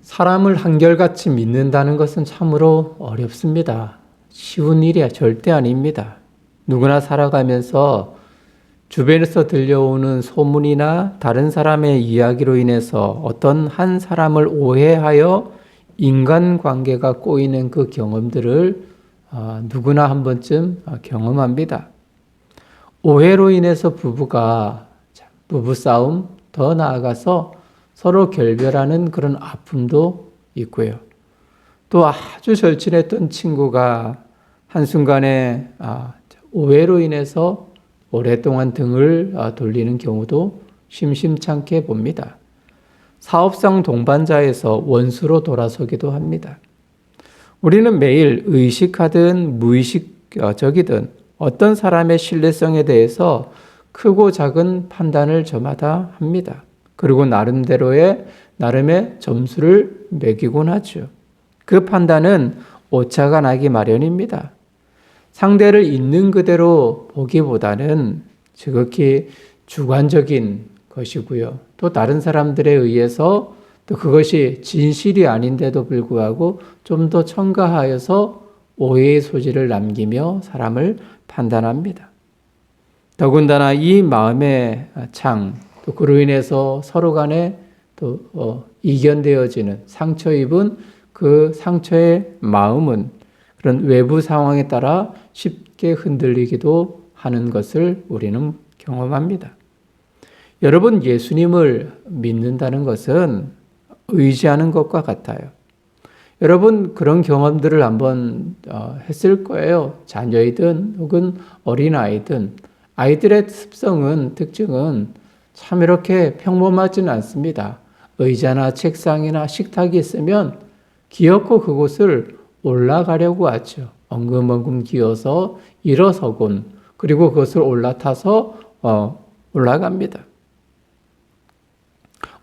사람을 한결같이 믿는다는 것은 참으로 어렵습니다. 쉬운 일이 절대 아닙니다. 누구나 살아가면서 주변에서 들려오는 소문이나 다른 사람의 이야기로 인해서 어떤 한 사람을 오해하여 인간관계가 꼬이는 그 경험들을 누구나 한 번쯤 경험합니다. 오해로 인해서 부부싸움, 더 나아가서 서로 결별하는 그런 아픔도 있고요. 또 아주 절친했던 친구가 한순간에 오해로 인해서 오랫동안 등을 돌리는 경우도 심심찮게 봅니다. 사업상 동반자에서 원수로 돌아서기도 합니다. 우리는 매일 의식하든 무의식적이든 어떤 사람의 신뢰성에 대해서 크고 작은 판단을 저마다 합니다. 그리고 나름의 점수를 매기곤 하죠. 그 판단은 오차가 나기 마련입니다. 상대를 있는 그대로 보기보다는 지극히 주관적인 것이고요. 또 다른 사람들에 의해서 또 그것이 진실이 아닌데도 불구하고 좀 더 첨가하여서 오해의 소지를 남기며 사람을 판단합니다. 더군다나 이 마음의 창, 또 그로 인해서 서로 간에 또 이견되어지는 상처 입은 그 상처의 마음은 그런 외부 상황에 따라 쉽게 흔들리기도 하는 것을 우리는 경험합니다. 여러분, 예수님을 믿는다는 것은 의지하는 것과 같아요. 여러분, 그런 경험들을 한번 했을 거예요. 자녀이든 혹은 어린아이든. 아이들의 특징은 참 이렇게 평범하지는 않습니다. 의자나 책상이나 식탁이 있으면 기어코 그곳을 올라가려고 하죠. 엉금엉금 기어서 일어서곤, 그리고 그것을 올라타서 올라갑니다.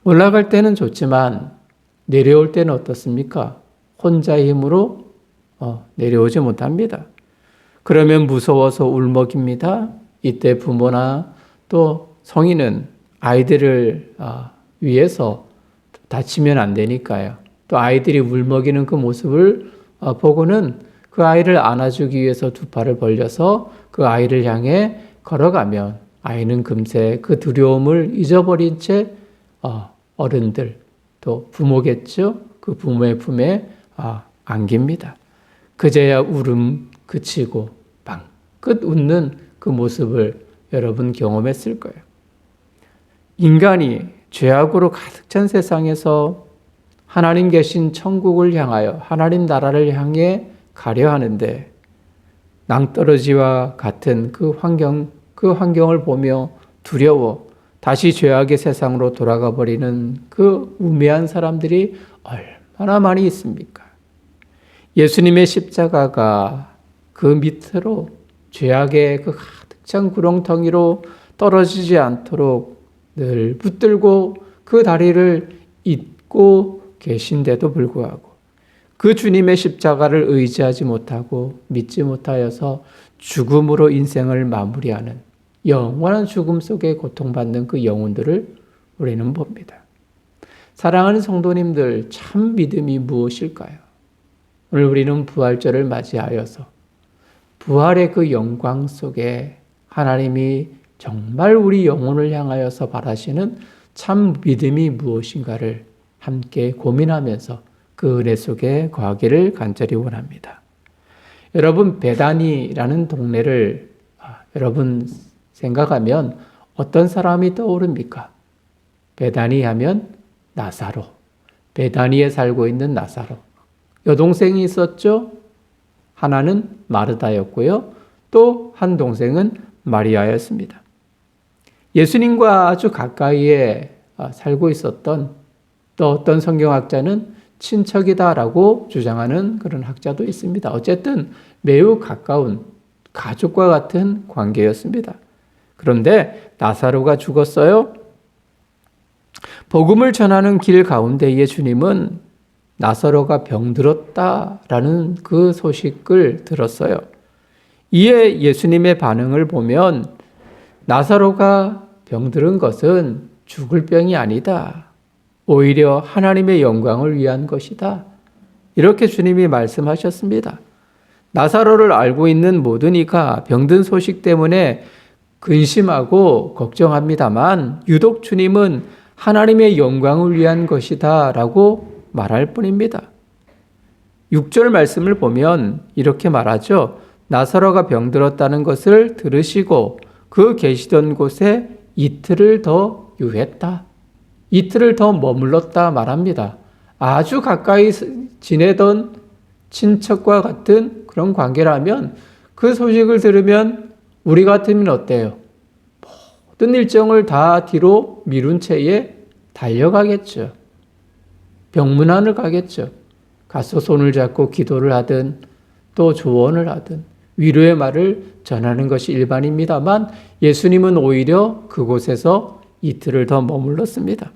올라갈 때는 좋지만 내려올 때는 어떻습니까? 혼자의 힘으로 내려오지 못합니다. 그러면 무서워서 울먹입니다. 이때 부모나 또 성인은 아이들을 위해서 다치면 안 되니까요. 또 아이들이 울먹이는 그 모습을 보고는 그 아이를 안아주기 위해서 두 팔을 벌려서 그 아이를 향해 걸어가면 아이는 금세 그 두려움을 잊어버린 채 어른들, 또 부모겠죠. 그 부모의 품에 안깁니다. 그제야 울음 그치고 방긋 웃는 그 모습을 여러분 경험했을 거예요. 인간이 죄악으로 가득 찬 세상에서 하나님 계신 천국을 향하여 하나님 나라를 향해 가려 하는데 낭떠러지와 같은 그 환경을 보며 두려워 다시 죄악의 세상으로 돌아가 버리는 그 우매한 사람들이 얼마나 많이 있습니까? 예수님의 십자가가 그 밑으로 죄악의 그 가득 찬 구렁텅이로 떨어지지 않도록 늘 붙들고 그 다리를 잇고 계신데도 불구하고 그 주님의 십자가를 의지하지 못하고 믿지 못하여서 죽음으로 인생을 마무리하는 영원한 죽음 속에 고통받는 그 영혼들을 우리는 봅니다. 사랑하는 성도님들, 참 믿음이 무엇일까요? 오늘 우리는 부활절을 맞이하여서 부활의 그 영광 속에 하나님이 정말 우리 영혼을 향하여서 바라시는 참 믿음이 무엇인가를 함께 고민하면서 그 은혜 속에 거하기를 간절히 원합니다. 여러분, 베다니라는 동네를 여러분 생각하면 어떤 사람이 떠오릅니까? 베다니 하면 나사로, 베다니에 살고 있는 나사로. 여동생이 있었죠? 하나는 마르다였고요. 또 한 동생은 마리아였습니다. 예수님과 아주 가까이에 살고 있었던 또 어떤 성경학자는 친척이다라고 주장하는 그런 학자도 있습니다. 어쨌든 매우 가까운 가족과 같은 관계였습니다. 그런데 나사로가 죽었어요. 복음을 전하는 길 가운데에 주님은 나사로가 병들었다라는 그 소식을 들었어요. 이에 예수님의 반응을 보면 나사로가 병들은 것은 죽을 병이 아니다. 오히려 하나님의 영광을 위한 것이다. 이렇게 주님이 말씀하셨습니다. 나사로를 알고 있는 모든 이가 병든 소식 때문에 근심하고 걱정합니다만 유독 주님은 하나님의 영광을 위한 것이다 라고 말할 뿐입니다. 6절 말씀을 보면 이렇게 말하죠. 나사로가 병들었다는 것을 들으시고 그 계시던 곳에 이틀을 더 유했다. 이틀을 더 머물렀다 말합니다. 아주 가까이 지내던 친척과 같은 그런 관계라면 그 소식을 들으면 우리 같으면 어때요? 모든 일정을 다 뒤로 미룬 채에 달려가겠죠. 병문안을 가겠죠. 가서 손을 잡고 기도를 하든 또 조언을 하든 위로의 말을 전하는 것이 일반입니다만 예수님은 오히려 그곳에서 이틀을 더 머물렀습니다.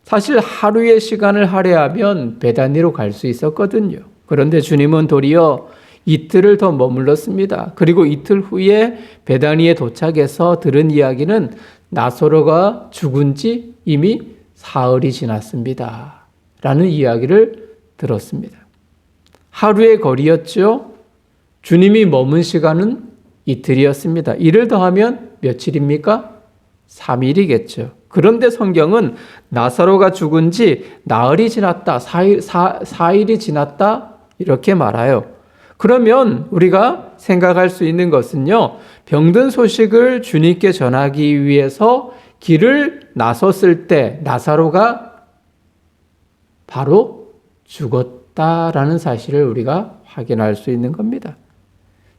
사실 하루의 시간을 할애하면 베다니로 갈 수 있었거든요. 그런데 주님은 도리어 이틀을 더 머물렀습니다. 그리고 이틀 후에 베다니에 도착해서 들은 이야기는 나사로가 죽은 지 이미 사흘이 지났습니다. 라는 이야기를 들었습니다. 하루의 거리였죠. 주님이 머문 시간은 이틀이었습니다. 이를 더하면 며칠입니까? 3일이겠죠. 그런데 성경은 나사로가 죽은 지 나흘이 지났다, 4일이 지났다 이렇게 말해요. 그러면 우리가 생각할 수 있는 것은요. 병든 소식을 주님께 전하기 위해서 길을 나섰을 때 나사로가 바로 죽었다라는 사실을 우리가 확인할 수 있는 겁니다.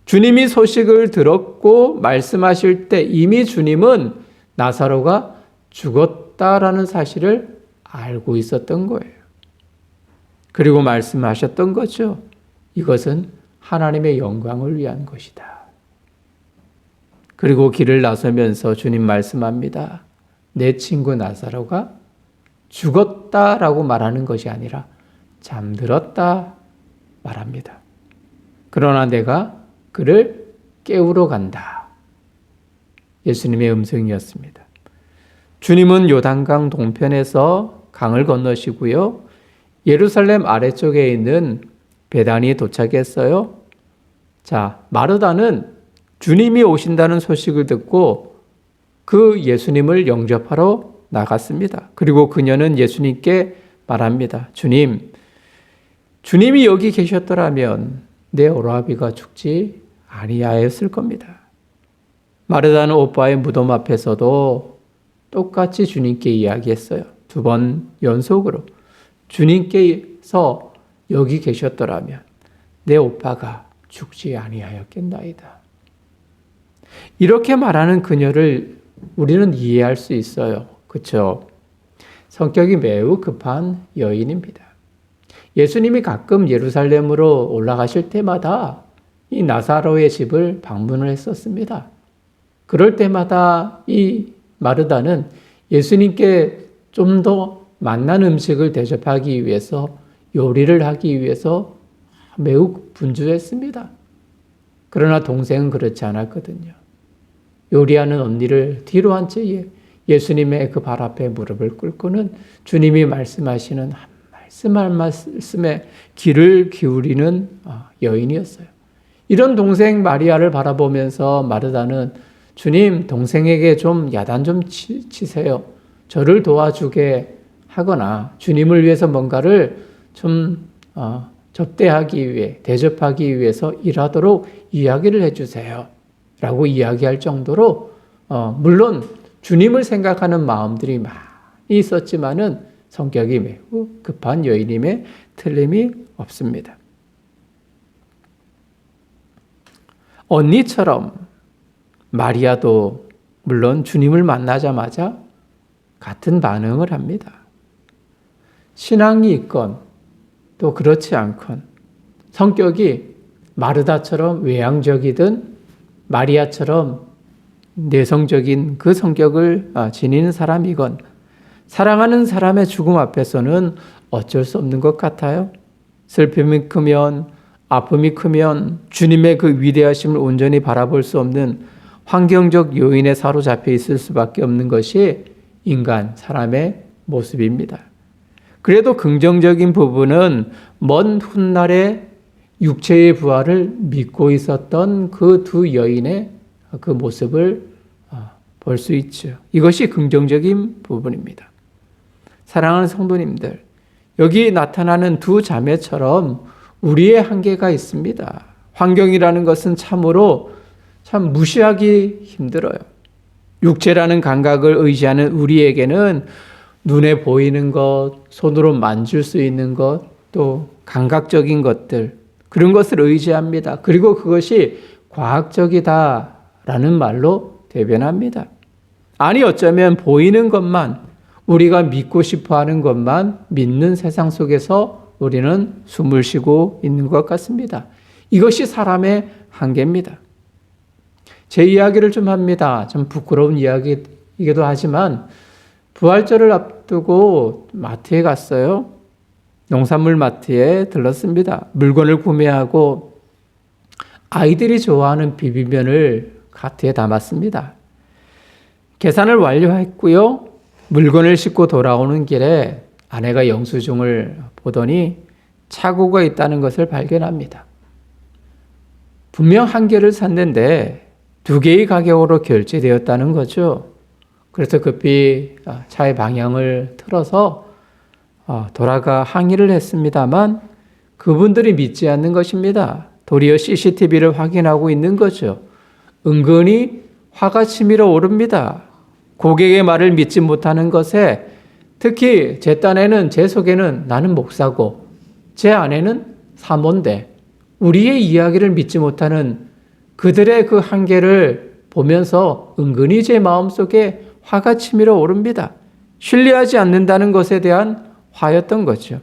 주님이 소식을 들었고 말씀하실 때 이미 주님은 나사로가 죽었다라는 사실을 알고 있었던 거예요. 그리고 말씀하셨던 거죠. 이것은 하나님의 영광을 위한 것이다. 그리고 길을 나서면서 주님 말씀합니다. 내 친구 나사로가 죽었다라고 말하는 것이 아니라 잠들었다 말합니다. 그러나 내가 그를 깨우러 간다. 예수님의 음성이었습니다. 주님은 요단강 동편에서 강을 건너시고요. 예루살렘 아래쪽에 있는 베다니에 도착했어요. 자, 마르다는 주님이 오신다는 소식을 듣고 그 예수님을 영접하러 나갔습니다. 그리고 그녀는 예수님께 말합니다. 주님이 여기 계셨더라면 내 오라비가 죽지 아니하였을 겁니다. 마르다는 오빠의 무덤 앞에서도 똑같이 주님께 이야기했어요. 2번 연속으로. 주님께서 여기 계셨더라면 내 오빠가 죽지 아니하였겠나이다. 이렇게 말하는 그녀를 우리는 이해할 수 있어요. 그렇죠? 성격이 매우 급한 여인입니다. 예수님이 가끔 예루살렘으로 올라가실 때마다 이 나사로의 집을 방문을 했었습니다. 그럴 때마다 이 마르다는 예수님께 좀 더 맛난 음식을 대접하기 위해서 요리를 하기 위해서 매우 분주했습니다. 그러나 동생은 그렇지 않았거든요. 요리하는 언니를 뒤로 한 채 예수님의 그 발 앞에 무릎을 꿇고는 주님이 말씀하시는 한 말씀에 귀를 기울이는 여인이었어요. 이런 동생 마리아를 바라보면서 마르다는 주님, 동생에게 좀 야단 좀 치세요. 저를 도와주게 하거나 주님을 위해서 뭔가를 좀 접대하기 위해, 대접하기 위해서 일하도록 이야기를 해주세요. 라고 이야기할 정도로 물론 주님을 생각하는 마음들이 많이 있었지만은 성격이 매우 급한 여인임에 틀림이 없습니다. 언니처럼 마리아도 물론 주님을 만나자마자 같은 반응을 합니다. 신앙이 있건 또 그렇지 않건 성격이 마르다처럼 외향적이든 마리아처럼 내성적인 그 성격을 지니는 사람이건 사랑하는 사람의 죽음 앞에서는 어쩔 수 없는 것 같아요. 슬픔이 크면 아픔이 크면 주님의 그 위대하심을 온전히 바라볼 수 없는 환경적 요인에 사로잡혀 있을 수밖에 없는 것이 인간, 사람의 모습입니다. 그래도 긍정적인 부분은 먼 훗날에 육체의 부활을 믿고 있었던 그 두 여인의 그 모습을 볼 수 있죠. 이것이 긍정적인 부분입니다. 사랑하는 성도님들, 여기 나타나는 두 자매처럼 우리의 한계가 있습니다. 환경이라는 것은 참으로 참 무시하기 힘들어요. 육체라는 감각을 의지하는 우리에게는 눈에 보이는 것, 손으로 만질 수 있는 것, 또 감각적인 것들, 그런 것을 의지합니다. 그리고 그것이 과학적이다라는 말로 대변합니다. 아니, 어쩌면 보이는 것만, 우리가 믿고 싶어 하는 것만 믿는 세상 속에서 우리는 숨을 쉬고 있는 것 같습니다. 이것이 사람의 한계입니다. 제 이야기를 좀 합니다. 좀 부끄러운 이야기이기도 하지만 부활절을 앞두고 마트에 갔어요. 농산물 마트에 들렀습니다. 물건을 구매하고 아이들이 좋아하는 비빔면을 카트에 담았습니다. 계산을 완료했고요. 물건을 싣고 돌아오는 길에 아내가 영수증을 보더니 착오가 있다는 것을 발견합니다. 분명 한 개를 샀는데 2개의 가격으로 결제되었다는 거죠. 그래서 급히 차의 방향을 틀어서 돌아가 항의를 했습니다만 그분들이 믿지 않는 것입니다. 도리어 CCTV를 확인하고 있는 거죠. 은근히 화가 치밀어 오릅니다. 고객의 말을 믿지 못하는 것에 특히 제 딴에는 제 속에는 나는 목사고 제 아내는 사모인데 우리의 이야기를 믿지 못하는 그들의 그 한계를 보면서 은근히 제 마음속에 화가 치밀어 오릅니다. 신뢰하지 않는다는 것에 대한 화였던 거죠.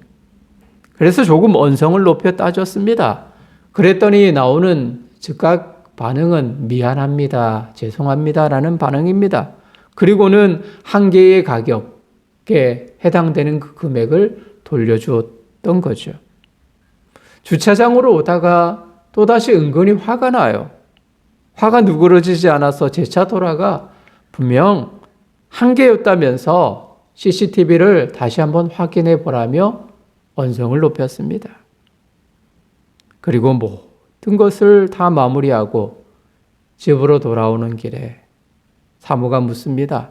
그래서 조금 언성을 높여 따졌습니다. 그랬더니 나오는 즉각 반응은 미안합니다, 죄송합니다 라는 반응입니다. 그리고는 한 개의 가격에 해당되는 그 금액을 돌려주었던 거죠. 주차장으로 오다가 또다시 은근히 화가 나요. 화가 누그러지지 않아서 재차 돌아가 분명 한 개였다면서 CCTV를 다시 한번 확인해 보라며 언성을 높였습니다. 그리고 모든 것을 다 마무리하고 집으로 돌아오는 길에 사모가 묻습니다.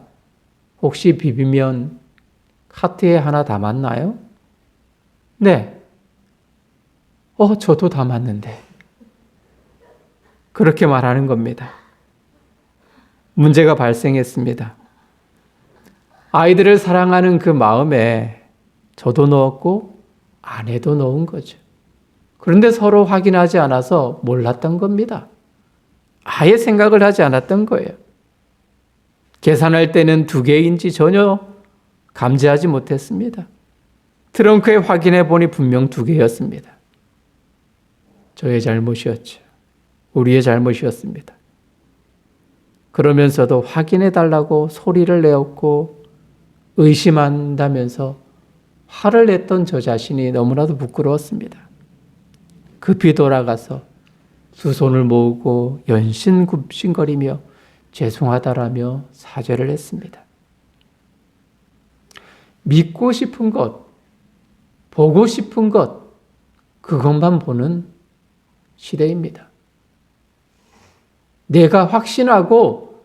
혹시 비빔면 카트에 하나 담았나요? 네. 저도 담았는데. 그렇게 말하는 겁니다. 문제가 발생했습니다. 아이들을 사랑하는 그 마음에 저도 넣었고 아내도 넣은 거죠. 그런데 서로 확인하지 않아서 몰랐던 겁니다. 아예 생각을 하지 않았던 거예요. 계산할 때는 2개인지 전혀 감지하지 못했습니다. 트렁크에 확인해 보니 분명 2개였습니다. 저의 잘못이었죠. 우리의 잘못이었습니다. 그러면서도 확인해 달라고 소리를 내었고 의심한다면서 화를 냈던 저 자신이 너무나도 부끄러웠습니다. 급히 돌아가서 두 손을 모으고 연신굽신거리며 죄송하다라며 사죄를 했습니다. 믿고 싶은 것, 보고 싶은 것, 그것만 보는 시대입니다. 내가 확신하고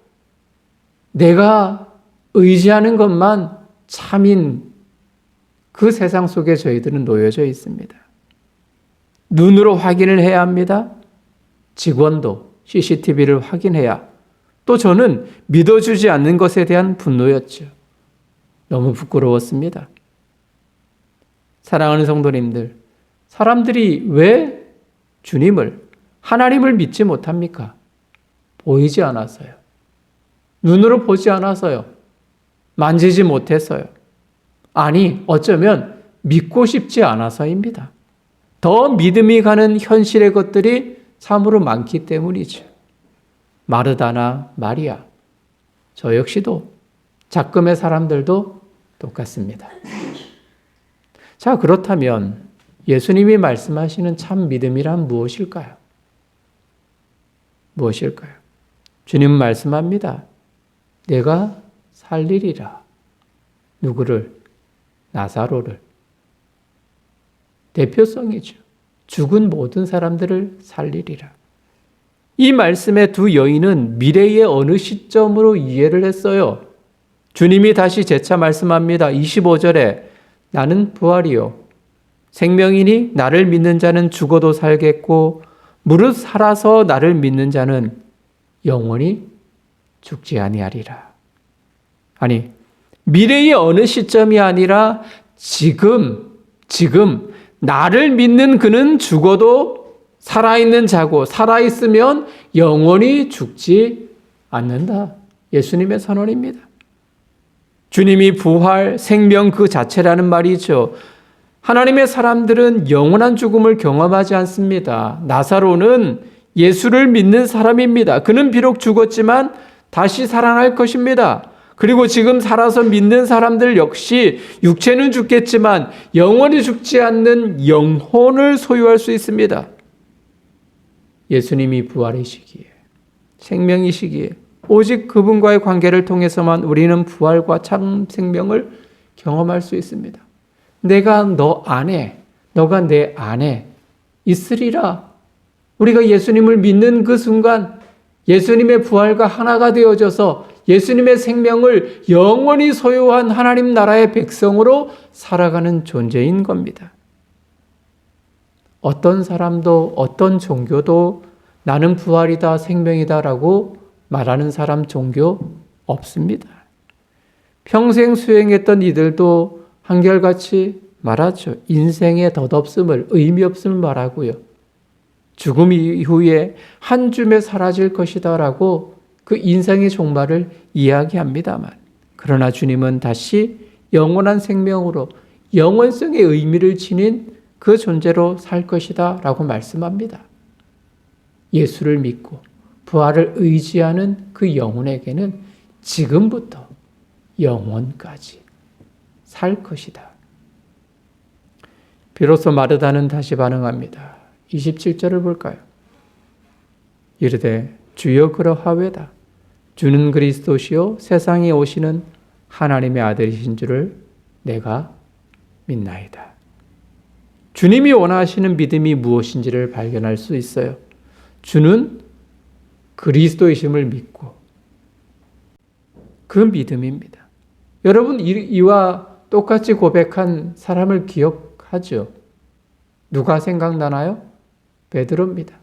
내가 의지하는 것만 참인 그 세상 속에 저희들은 놓여져 있습니다. 눈으로 확인을 해야 합니다. 직원도 CCTV를 확인해야. 또 저는 믿어주지 않는 것에 대한 분노였죠. 너무 부끄러웠습니다. 사랑하는 성도님들, 사람들이 왜 주님을, 하나님을 믿지 못합니까? 보이지 않아서요. 눈으로 보지 않아서요. 만지지 못해서요. 아니, 어쩌면 믿고 싶지 않아서입니다. 더 믿음이 가는 현실의 것들이 참으로 많기 때문이죠. 마르다나 마리아, 저 역시도 작금의 사람들도 똑같습니다. 자, 그렇다면 예수님이 말씀하시는 참 믿음이란 무엇일까요? 무엇일까요? 주님은 말씀합니다. 내가 살리리라. 누구를? 나사로를. 대표성이죠. 죽은 모든 사람들을 살리리라. 이 말씀의 두 여인은 미래의 어느 시점으로 이해를 했어요. 주님이 다시 재차 말씀합니다. 25절에 나는 부활이요 생명이니 나를 믿는 자는 죽어도 살겠고 무릇 살아서 나를 믿는 자는 영원히 죽지 아니하리라. 아니, 미래의 어느 시점이 아니라 지금 나를 믿는 그는 죽어도 살아있는 자고 살아있으면 영원히 죽지 않는다. 예수님의 선언입니다. 주님이 부활, 생명 그 자체라는 말이죠. 하나님의 사람들은 영원한 죽음을 경험하지 않습니다. 나사로는 예수를 믿는 사람입니다. 그는 비록 죽었지만 다시 살아날 것입니다. 그리고 지금 살아서 믿는 사람들 역시 육체는 죽겠지만 영원히 죽지 않는 영혼을 소유할 수 있습니다. 예수님이 부활이시기에, 생명이시기에 오직 그분과의 관계를 통해서만 우리는 부활과 참 생명을 경험할 수 있습니다. 내가 너 안에, 너가 내 안에 있으리라. 우리가 예수님을 믿는 그 순간 예수님의 부활과 하나가 되어져서 예수님의 생명을 영원히 소유한 하나님 나라의 백성으로 살아가는 존재인 겁니다. 어떤 사람도 어떤 종교도 나는 부활이다, 생명이다 라고 말하는 사람 종교 없습니다. 평생 수행했던 이들도 한결같이 말하죠. 인생의 덧없음을, 의미 없음을 말하고요. 죽음 이후에 한 줌에 사라질 것이다 라고 그 인생의 종말을 이야기합니다만, 그러나 주님은 다시 영원한 생명으로 영원성의 의미를 지닌 그 존재로 살 것이다 라고 말씀합니다. 예수를 믿고 부활을 의지하는 그 영혼에게는 지금부터 영원까지 살 것이다. 비로소 마르다는 다시 반응합니다. 27절을 볼까요? 이르되 주여 그러하외다. 주는 그리스도시요 세상에 오시는 하나님의 아들이신 줄을 내가 믿나이다. 주님이 원하시는 믿음이 무엇인지를 발견할 수 있어요. 주는 그리스도이심을 믿고 그 믿음입니다. 여러분 이와 똑같이 고백한 사람을 기억하죠? 누가 생각나나요? 베드로입니다.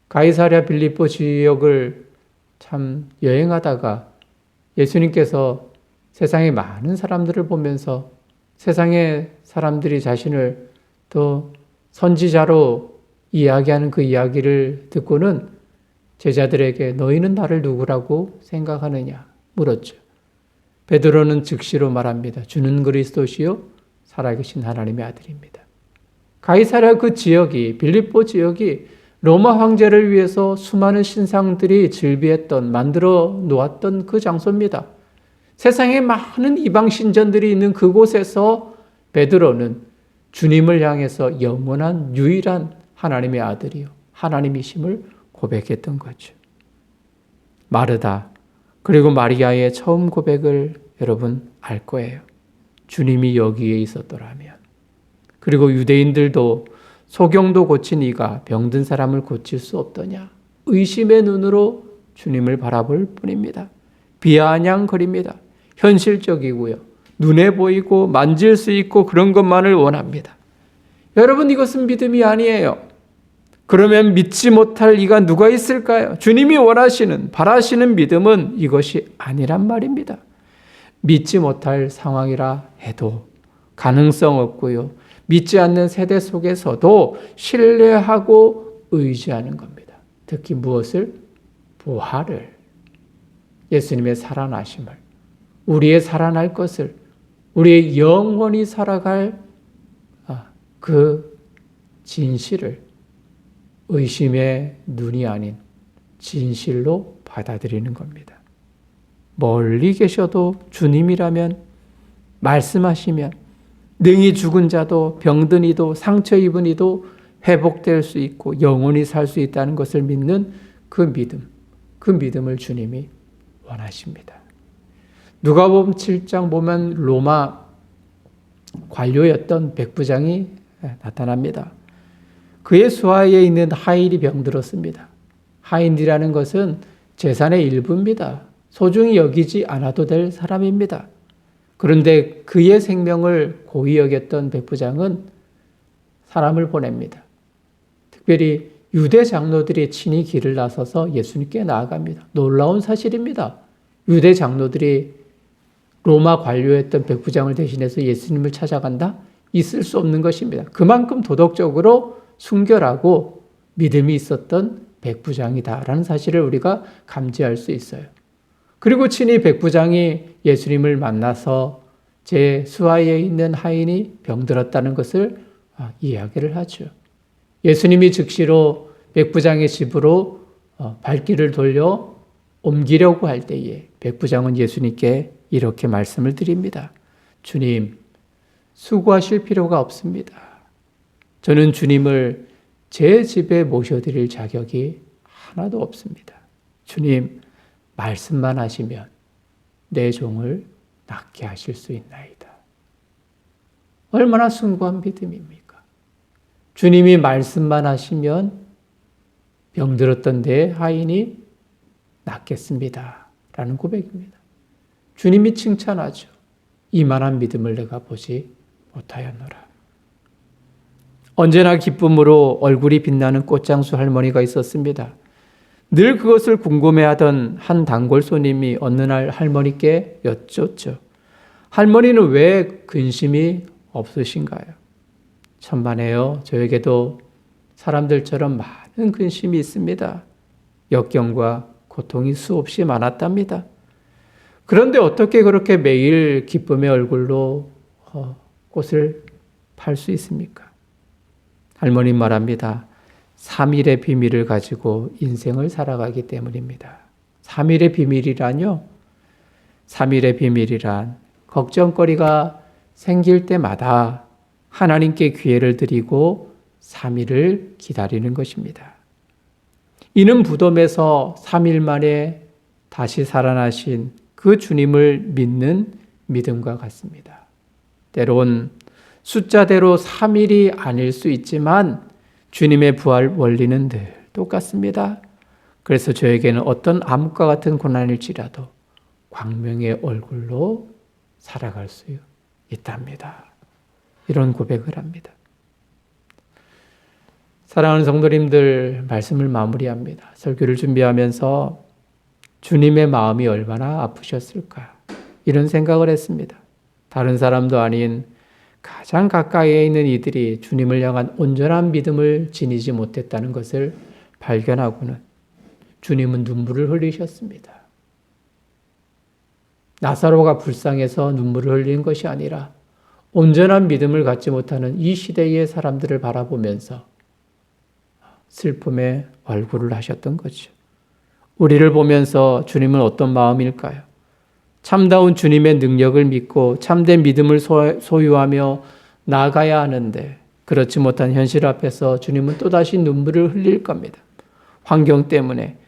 가이사랴 빌립보 지역을 참 여행하다가 예수님께서 세상의 많은 사람들을 보면서 세상의 사람들이 자신을 더 선지자로 이야기하는 그 이야기를 듣고는 제자들에게 너희는 나를 누구라고 생각하느냐 물었죠. 베드로는 즉시로 말합니다. 주는 그리스도시요 살아계신 하나님의 아들입니다. 가이사랴 그 지역이, 빌립보 지역이 로마 황제를 위해서 수많은 신상들이 즐비했던, 만들어 놓았던 그 장소입니다. 세상에 많은 이방 신전들이 있는 그곳에서 베드로는 주님을 향해서 영원한 유일한 하나님의 아들이요 하나님이심을 고백했던 거죠. 마르다 그리고 마리아의 처음 고백을 여러분 알 거예요. 주님이 여기에 있었더라면. 그리고 유대인들도 소경도 고친 이가 병든 사람을 고칠 수 없더냐. 의심의 눈으로 주님을 바라볼 뿐입니다. 비아냥거립니다. 현실적이고요. 눈에 보이고 만질 수 있고 그런 것만을 원합니다. 여러분 이것은 믿음이 아니에요. 그러면 믿지 못할 이가 누가 있을까요? 주님이 원하시는, 바라시는 믿음은 이것이 아니란 말입니다. 믿지 못할 상황이라 해도 가능성 없고요. 믿지 않는 세대 속에서도 신뢰하고 의지하는 겁니다. 특히 무엇을? 부활을, 예수님의 살아나심을, 우리의 살아날 것을, 우리의 영원히 살아갈 그 진실을 의심의 눈이 아닌 진실로 받아들이는 겁니다. 멀리 계셔도 주님이라면 말씀하시면 능히 죽은 자도 병든 이도 상처 입은 이도 회복될 수 있고 영원히 살 수 있다는 것을 믿는 그 믿음, 그 믿음을 주님이 원하십니다. 누가복음 7장 보면 로마 관료였던 백부장이 나타납니다. 그의 수하에 있는 하인이 병들었습니다. 하인이라는 것은 재산의 일부입니다. 소중히 여기지 않아도 될 사람입니다. 그런데 그의 생명을 고히 여겼던 백부장은 사람을 보냅니다. 특별히 유대 장로들이 친히 길을 나서서 예수님께 나아갑니다. 놀라운 사실입니다. 유대 장로들이 로마 관료였던 백부장을 대신해서 예수님을 찾아간다? 있을 수 없는 것입니다. 그만큼 도덕적으로 순결하고 믿음이 있었던 백부장이다라는 사실을 우리가 감지할 수 있어요. 그리고 친히 백부장이 예수님을 만나서 제 수하에 있는 하인이 병들었다는 것을 이야기를 하죠. 예수님이 즉시로 백부장의 집으로 발길을 돌려 옮기려고 할 때에 백부장은 예수님께 이렇게 말씀을 드립니다. 주님, 수고하실 필요가 없습니다. 저는 주님을 제 집에 모셔드릴 자격이 하나도 없습니다. 주님, 말씀만 하시면 내 종을 낫게 하실 수 있나이다. 얼마나 숭고한 믿음입니까? 주님이 말씀만 하시면 병들었던 내 하인이 낫겠습니다. 라는 고백입니다. 주님이 칭찬하죠. 이만한 믿음을 내가 보지 못하였노라. 언제나 기쁨으로 얼굴이 빛나는 꽃장수 할머니가 있었습니다. 늘 그것을 궁금해하던 한 단골 손님이 어느 날 할머니께 여쭙죠. 할머니는 왜 근심이 없으신가요? 천만에요. 저에게도 사람들처럼 많은 근심이 있습니다. 역경과 고통이 수없이 많았답니다. 그런데 어떻게 그렇게 매일 기쁨의 얼굴로 꽃을 팔 수 있습니까? 할머니 말합니다. 3일의 비밀을 가지고 인생을 살아가기 때문입니다. 3일의 비밀이란요. 3일의 비밀이란 걱정거리가 생길 때마다 하나님께 기회를 드리고 3일을 기다리는 것입니다. 이는 무덤에서 3일 만에 다시 살아나신 그 주님을 믿는 믿음과 같습니다. 때론 숫자대로 3일이 아닐 수 있지만 주님의 부활 원리는 늘 똑같습니다. 그래서 저에게는 어떤 암과 같은 고난일지라도 광명의 얼굴로 살아갈 수 있답니다. 이런 고백을 합니다. 사랑하는 성도님들, 말씀을 마무리합니다. 설교를 준비하면서 주님의 마음이 얼마나 아프셨을까 이런 생각을 했습니다. 다른 사람도 아닌 가장 가까이에 있는 이들이 주님을 향한 온전한 믿음을 지니지 못했다는 것을 발견하고는 주님은 눈물을 흘리셨습니다. 나사로가 불쌍해서 눈물을 흘린 것이 아니라 온전한 믿음을 갖지 못하는 이 시대의 사람들을 바라보면서 슬픔의 얼굴을 하셨던 거죠. 우리를 보면서 주님은 어떤 마음일까요? 참다운 주님의 능력을 믿고 참된 믿음을 소유하며 나아가야 하는데 그렇지 못한 현실 앞에서 주님은 또다시 눈물을 흘릴 겁니다. 환경 때문에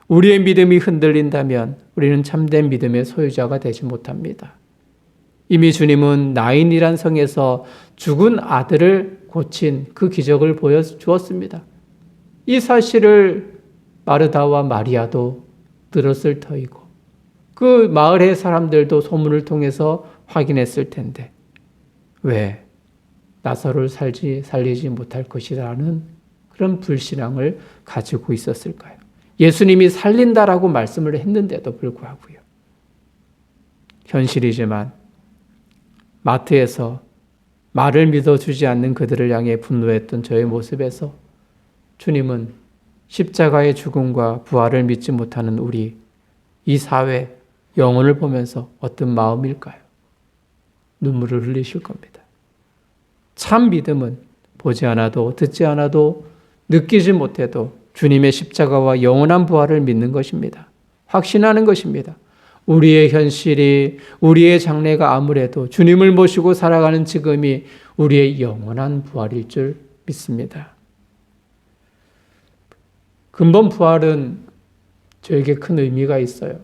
우리의 믿음이 흔들린다면 우리는 참된 믿음의 소유자가 되지 못합니다. 이미 주님은 나인이란 성에서 죽은 아들을 고친 그 기적을 보여주었습니다. 이 사실을 마르다와 마리아도 들었을 터이고 그 마을의 사람들도 소문을 통해서 확인했을 텐데 왜 나사로를 살리지 못할 것이라는 그런 불신앙을 가지고 있었을까요? 예수님이 살린다라고 말씀을 했는데도 불구하고요. 현실이지만 마트에서 말을 믿어주지 않는 그들을 향해 분노했던 저의 모습에서 주님은 십자가의 죽음과 부활을 믿지 못하는 우리, 이 사회, 영혼을 보면서 어떤 마음일까요? 눈물을 흘리실 겁니다. 참 믿음은 보지 않아도 듣지 않아도 느끼지 못해도 주님의 십자가와 영원한 부활을 믿는 것입니다. 확신하는 것입니다. 우리의 현실이, 우리의 장래가 아무래도 주님을 모시고 살아가는 지금이 우리의 영원한 부활일 줄 믿습니다. 근본 부활은 저에게 큰 의미가 있어요.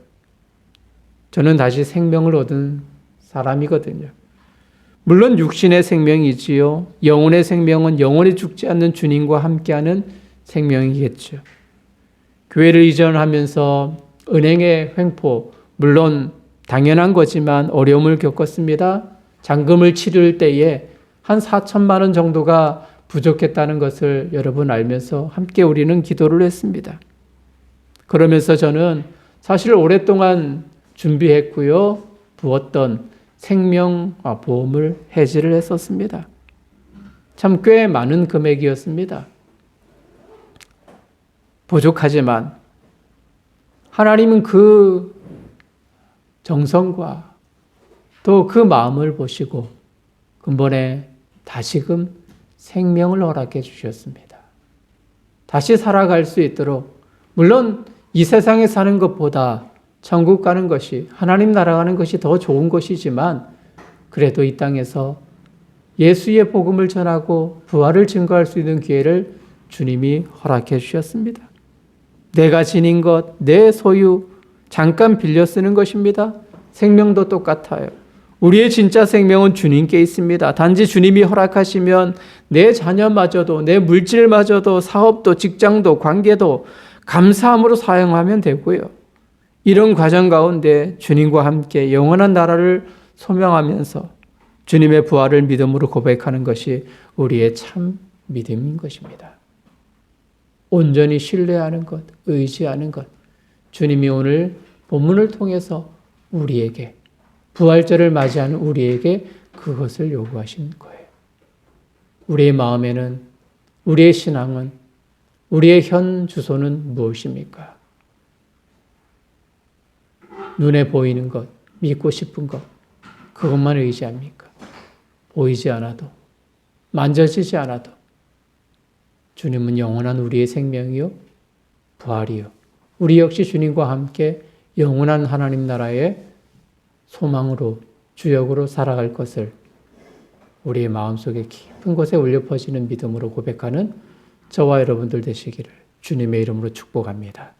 저는 다시 생명을 얻은 사람이거든요. 물론 육신의 생명이지요. 영혼의 생명은 영원히 죽지 않는 주님과 함께하는 생명이겠죠. 교회를 이전하면서 은행의 횡포, 물론 당연한 거지만 어려움을 겪었습니다. 잔금을 치를 때에 한 4천만 원 정도가 부족했다는 것을 여러분 알면서 함께 우리는 기도를 했습니다. 그러면서 저는 사실 오랫동안 준비했고요. 부었던 생명보험을 해지를 했었습니다. 참 꽤 많은 금액이었습니다. 부족하지만 하나님은 그 정성과 또 그 마음을 보시고 근본에 다시금 생명을 허락해 주셨습니다. 다시 살아갈 수 있도록 물론 이 세상에 사는 것보다 천국 가는 것이 하나님 나라 가는 것이 더 좋은 것이지만 그래도 이 땅에서 예수의 복음을 전하고 부활을 증거할 수 있는 기회를 주님이 허락해 주셨습니다. 내가 지닌 것, 내 소유 잠깐 빌려 쓰는 것입니다. 생명도 똑같아요. 우리의 진짜 생명은 주님께 있습니다. 단지 주님이 허락하시면 내 자녀마저도 내 물질마저도 사업도 직장도 관계도 감사함으로 사용하면 되고요. 이런 과정 가운데 주님과 함께 영원한 나라를 소명하면서 주님의 부활을 믿음으로 고백하는 것이 우리의 참 믿음인 것입니다. 온전히 신뢰하는 것, 의지하는 것. 주님이 오늘 본문을 통해서 우리에게 부활절을 맞이하는 우리에게 그것을 요구하신 거예요. 우리의 마음에는 우리의 신앙은 우리의 현 주소는 무엇입니까? 눈에 보이는 것, 믿고 싶은 것, 그것만 의지합니까? 보이지 않아도, 만져지지 않아도 주님은 영원한 우리의 생명이요, 부활이요. 우리 역시 주님과 함께 영원한 하나님 나라의 소망으로, 주역으로 살아갈 것을 우리의 마음속에 깊은 곳에 울려 퍼지는 믿음으로 고백하는 저와 여러분들 되시기를 주님의 이름으로 축복합니다.